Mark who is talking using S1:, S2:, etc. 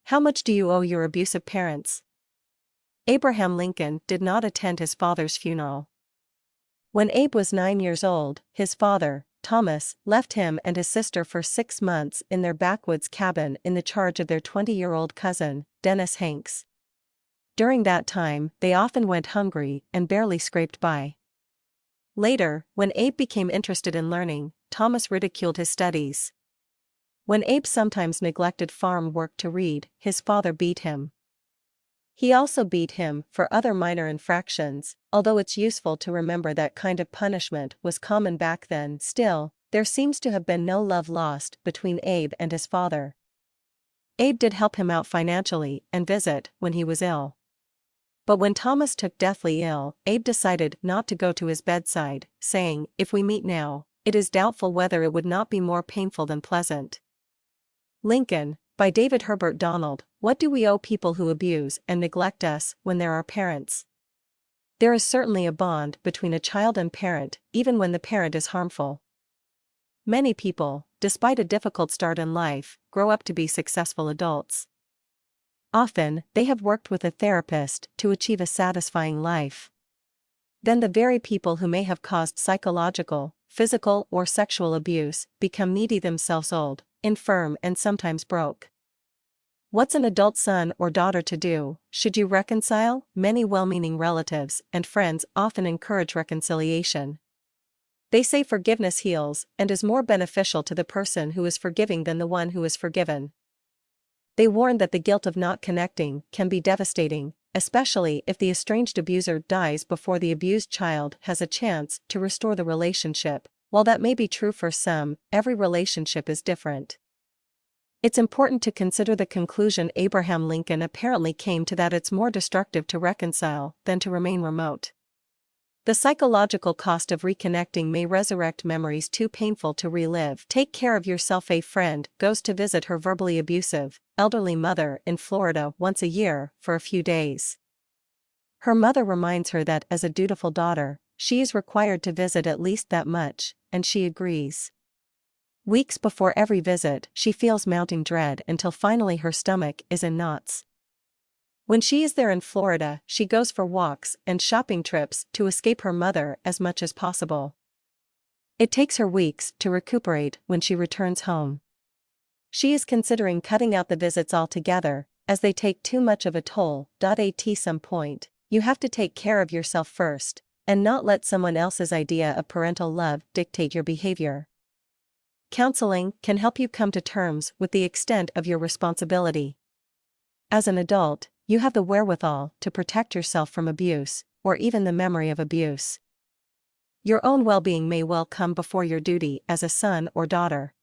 S1: How much do you owe your abusive parents? Abraham Lincoln did not attend his father's funeral. When Abe was 9 years old, his father, Thomas, left him and his sister for 6 months in their backwoods cabin in the charge of their 20-year-old cousin, Dennis Hanks. During that time, they often went hungry and barely scraped by. Later, when Abe became interested in learning, Thomas ridiculed his studies. When Abe sometimes neglected farm work to read, his father beat him. He also beat him for other minor infractions, although it's useful to remember that kind of punishment was common back then. Still, there seems to have been no love lost between Abe and his father. Abe did help him out financially and visit when he was ill. But when Thomas took deathly ill, Abe decided not to go to his bedside, saying, "If we meet now, it is doubtful whether it would not be more painful than pleasant." Lincoln, by David Herbert Donald. What do we owe people who abuse and neglect us when they're our parents? There is certainly a bond between a child and parent, even when the parent is harmful. Many people, despite a difficult start in life, grow up to be successful adults. Often, they have worked with a therapist to achieve a satisfying life. Then the very people who may have caused psychological, physical, or sexual abuse become needy themselves, old, infirm, and sometimes broke. What's an adult son or daughter to do? Should you reconcile? Many well-meaning relatives and friends often encourage reconciliation. They say forgiveness heals and is more beneficial to the person who is forgiving than the one who is forgiven. They warn that the guilt of not connecting can be devastating, especially if the estranged abuser dies before the abused child has a chance to restore the relationship. While that may be true for some, every relationship is different. It's important to consider the conclusion Abraham Lincoln apparently came to, that it's more destructive to reconcile than to remain remote. The psychological cost of reconnecting may resurrect memories too painful to relive. Take care of yourself. A friend goes to visit her verbally abusive, elderly mother in Florida once a year for a few days. Her mother reminds her that, as a dutiful daughter, she is required to visit at least that much, and she agrees. Weeks before every visit, she feels mounting dread until finally her stomach is in knots. When she is there in Florida, she goes for walks and shopping trips to escape her mother as much as possible. It takes her weeks to recuperate when she returns home. She is considering cutting out the visits altogether, as they take too much of a toll. At some point, you have to take care of yourself first, and not let someone else's idea of parental love dictate your behavior. Counseling can help you come to terms with the extent of your responsibility. As an adult, you have the wherewithal to protect yourself from abuse, or even the memory of abuse. Your own well-being may well come before your duty as a son or daughter.